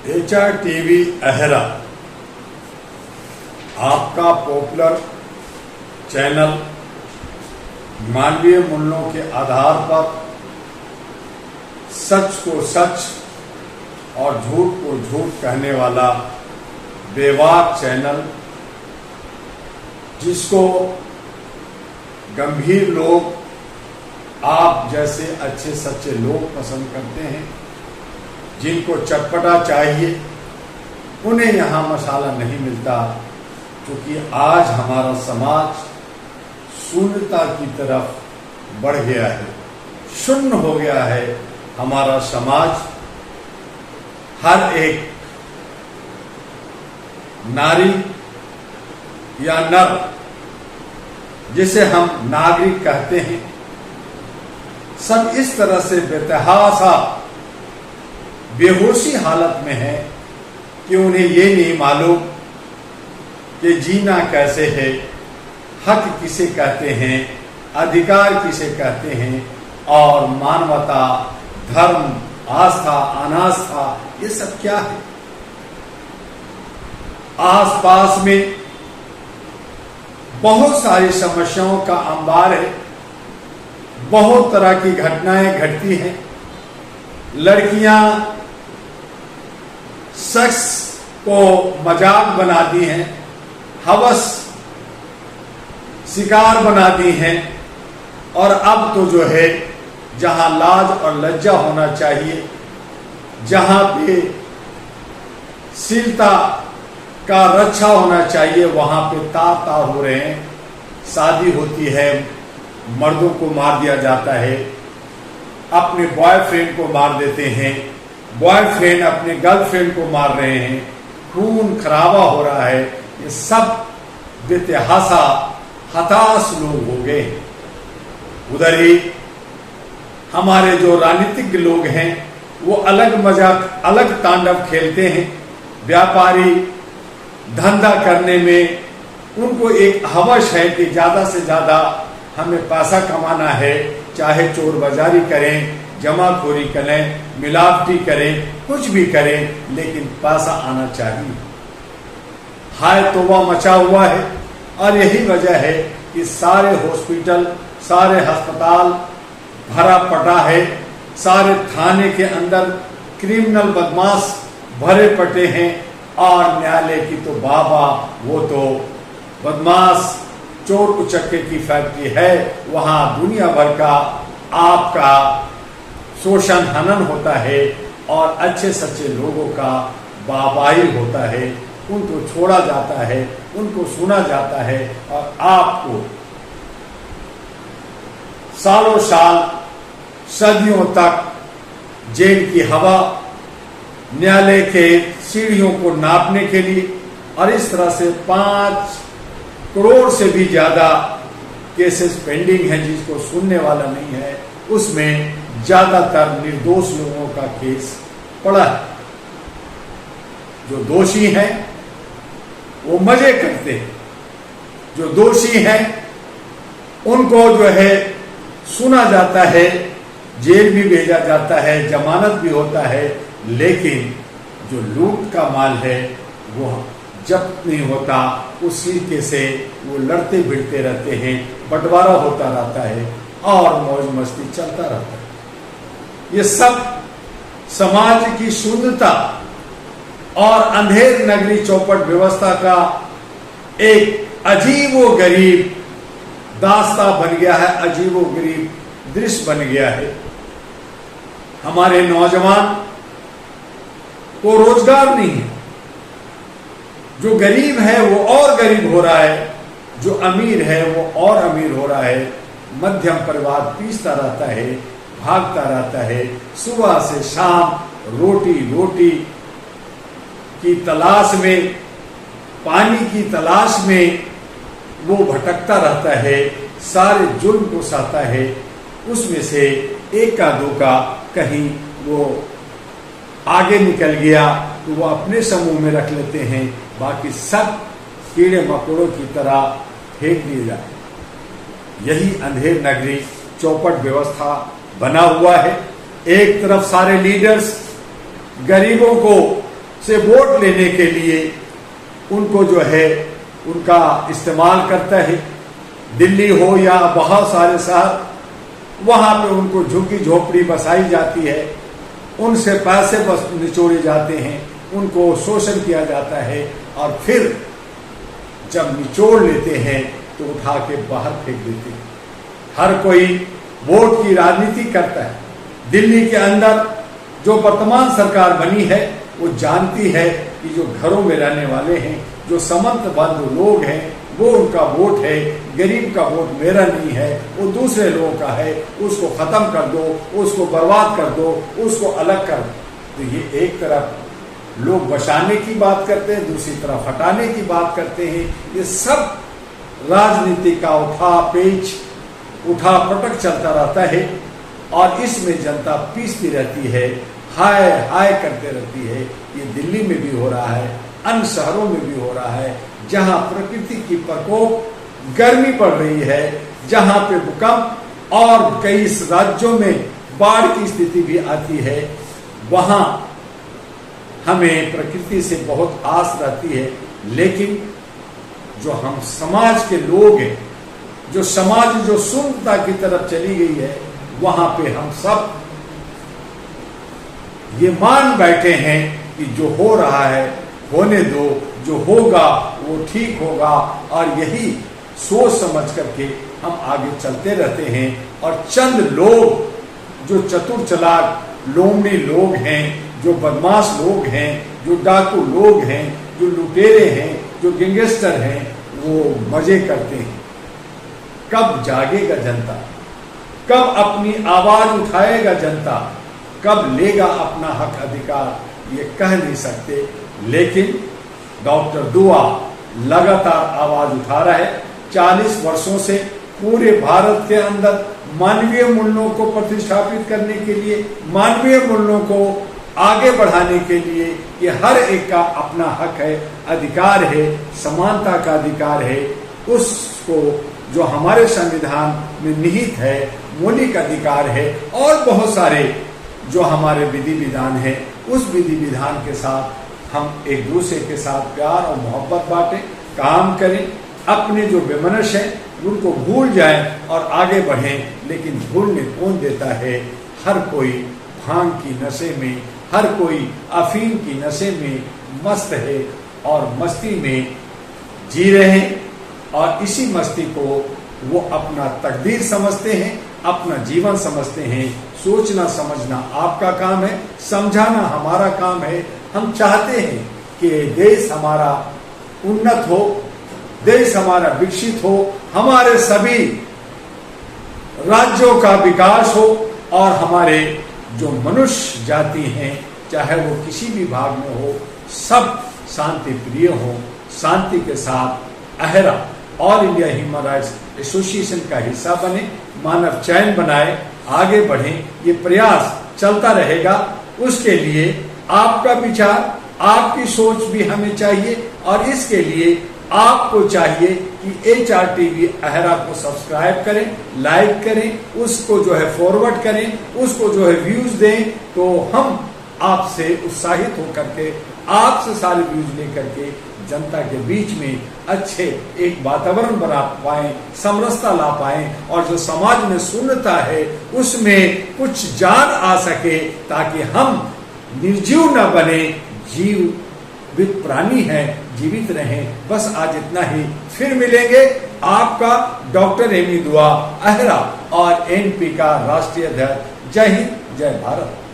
HR TV अहरा आपका popular channel मानवीय मूल्यों के आधार पर सच को सच और झूठ को झूठ कहने वाला बेवाक चैनल, जिसको गंभीर लोग, आप जैसे अच्छे सच्चे लोग पसंद करते हैं, जिनको चटपटा चाहिए, उन्हें यहाँ मसाला नहीं मिलता। क्योंकि आज हमारा समाज शून्यता की तरफ बढ़ गया है, शून्य हो गया है हमारा समाज। हर एक नारी या नर, जिसे हम नागरिक कहते हैं, सब इस तरह से बेतहासा बेहोशी हालत में है कि उन्हें ये नहीं मालूम कि जीना कैसे है, हक किसे कहते हैं, अधिकार किसे कहते हैं, और मानवता, धर्म, आस्था, अनास्था, ये सब क्या है। आसपास में बहुत सारी समस्याओं का अंबार है, बहुत तरह की घटनाएं घटती हैं। लड़कियां सेक्स को मजाक बना दी हैं, हवस शिकार बना दी हैं, और अब तो जो है जहां लाज और लज्जा होना चाहिए, जहां पे शीलता का रक्षा होना चाहिए, वहां पे तार हो रहे हैं। शादी होती है, मर्दों को मार दिया जाता है, अपने बॉयफ्रेंड को मार देते हैं, बॉयफ्रेंड अपने गर्लफ्रेंड को मार रहे हैं, खून खराबा हो रहा है। ये सब बेतहासा हताश लोग हो गए। उधर ही हमारे जो राजनीतिक लोग हैं, वो अलग मजाक, अलग तांडव खेलते हैं। व्यापारी धंधा करने में उनको एक हवस है कि ज्यादा से ज्यादा हमें पैसा कमाना है, चाहे चोर बाजारी करें, जमाखोरी करें, मिलावटी करें, कुछ भी करें, लेकिन पैसा आना चाहिए। हाय तौबा मचा हुआ है, और यही वजह है कि सारे हॉस्पिटल, सारे अस्पताल भरा पटा है, सारे थाने के अंदर क्रिमिनल बदमाश भरे पटे हैं, और न्यायालय की तो बाबा, वो तो बदमाश चोर उचक्के की फैक्ट्री है। वहां दुनिया भर का आपका शोषण हनन होता है, और अच्छे सच्चे लोगों का वाहवाही होता है, उनको छोड़ा जाता है, उनको सुना जाता है, और आपको सालों साल, सदियों तक जेल की हवा, न्यायालय के सीढ़ियों को नापने के लिए, और इस तरह से 5 करोड़ से भी ज्यादा केसेस पेंडिंग हैं, जिसको सुनने वाला नहीं है। उसमें ज्यादातर निर्दोष लोगों का केस पड़ा है। जो दोषी हैं वो मजे करते हैं, जो दोषी हैं उनको जो है सुना जाता है, जेल भी भेजा जाता है, जमानत भी होता है, लेकिन जो लूट का माल है वो जब्त नहीं होता। उसी के से वो लड़ते भिड़ते रहते हैं, बंटवारा होता रहता है, और मौज मस्ती चलता रहता है। ये सब समाज की शून्यता और अंधेर नगरी चौपट व्यवस्था का एक अजीबो गरीब दास्ता बन गया है, अजीबो गरीब दृश्य बन गया है। हमारे नौजवान को रोजगार नहीं है, जो गरीब है वो और गरीब हो रहा है, जो अमीर है वो और अमीर हो रहा है। मध्यम परिवार पीसता रहता है, भागता रहता है, सुबह से शाम रोटी की तलाश में, पानी की तलाश में वो भटकता रहता है, सारे जुल्म को सहता है। उसमें से एक का दो का कहीं वो आगे निकल गया तो वो अपने समूह में रख लेते हैं, बाकी सब कीड़े मकोड़ों की तरह फेंक दिए जाते। यही अंधेर नगरी चौपट व्यवस्था बना हुआ है। एक तरफ सारे लीडर्स गरीबों को से वोट लेने के लिए उनको जो है उनका इस्तेमाल करता है। दिल्ली हो या बहुत सारे शहर, वहां पे उनको झुग्गी झोपड़ी बसाई जाती है, उनसे पैसे बस निचोड़े जाते हैं, उनको शोषण किया जाता है और फिर जब निचोड़ लेते हैं तो उठा के बाहर फेंक देते हैं। हर कोई वोट की राजनीति करता है। दिल्ली के अंदर जो वर्तमान सरकार बनी है वो जानती है कि जो घरों में रहने वाले हैं, जो समंतबद्ध लोग हैं, वो उनका वोट है। गरीब का वोट मेरा नहीं है, वो दूसरे लोगों का है, उसको खत्म कर दो, उसको बर्बाद कर दो, उसको अलग कर दो। तो ये एक तरफ लोग बचाने की बात करते हैं, दूसरी तरफ हटाने की बात करते हैं। ये सब राजनीति का उठा पटक चलता रहता है और इसमें जनता पीसती रहती है, हाय हाय करते रहती है। ये दिल्ली में भी हो रहा है, अन्य शहरों में भी हो रहा है, जहां प्रकृति की प्रकोप, गर्मी पड़ रही है, जहां पे भूकंप और कई राज्यों में बाढ़ की स्थिति भी आती है। वहां हमें प्रकृति से बहुत आस रहती है, लेकिन जो हम समाज के लोग हैं, जो समाज जो शून्यता की तरफ चली गई है, वहां पे हम सब ये मान बैठे हैं कि जो हो रहा है होने दो, जो होगा वो ठीक होगा, और यही सोच समझ करके हम आगे चलते रहते हैं। और चंद लोग जो चतुर चालाक लोमड़ी लोग हैं, जो बदमाश लोग हैं, जो डाकू लोग हैं, जो लुटेरे हैं, जो गैंगस्टर हैं, वो मजे करते हैं। कब जागेगा जनता, कब अपनी आवाज उठाएगा जनता, कब लेगा अपना हक अधिकार, ये कह नहीं सकते। लेकिन डॉक्टर दुआ लगातार आवाज उठा रहा है। 40 वर्षों से पूरे भारत के अंदर मानवीय मूल्यों को प्रतिष्ठापित करने के लिए, मानवीय मूल्यों को आगे बढ़ाने के लिए, ये हर एक का अपना हक है, अधिकार है, समानता का अधिकार है। उसको जो हमारे संविधान में निहित है, मौलिक अधिकार है, और बहुत सारे जो हमारे विधि विधान है, उस विधि विधान के साथ हम एक दूसरे के साथ प्यार और मोहब्बत बांटें, काम करें, अपने जो विमनश है उनको भूल जाएं और आगे बढ़ें। लेकिन भूलने कौन देता है? हर कोई भांग की नशे में, हर कोई अफीम की नशे में मस्त है और मस्ती में जी रहे हैं, और इसी मस्ती को वो अपना तकदीर समझते हैं, अपना जीवन समझते हैं। सोचना समझना आपका काम है, समझाना हमारा काम है। हम चाहते हैं कि देश हमारा उन्नत हो, देश हमारा विकसित हो, हमारे सभी राज्यों का विकास हो, और हमारे जो मनुष्य जाति हैं, चाहे वो किसी भी भाग में हो, सब शांति प्रिय हो, शांति के साथ अहरा all India human rights association का हिस्सा बने, मानव चयन बनाए, आगे बढ़े। ये प्रयास चलता रहेगा। उसके लिए आपका विचार, आपकी सोच भी हमें चाहिए, और इसके लिए आपको चाहिए कि HRTV अहरा को सब्सक्राइब करें, लाइक करें, उसको जो है फॉरवर्ड करें, उसको जो है व्यूज दें, तो हम आपसे उत्साहित होकर के, आपसे सारे व्यूज लेकर के जनता के बीच में अच्छे एक वातावरण बना पाएं, समरसता ला पाएं, और जो समाज में शून्यता है उसमें कुछ जान आ सके, ताकि हम निर्जीव न बने, जीवित प्राणी है, जीवित रहें। बस आज इतना ही, फिर मिलेंगे। आपका डॉक्टर एमी दुआ अहरा और NP का राष्ट्रीय अध्यक्ष। जय हिंद, जय भारत।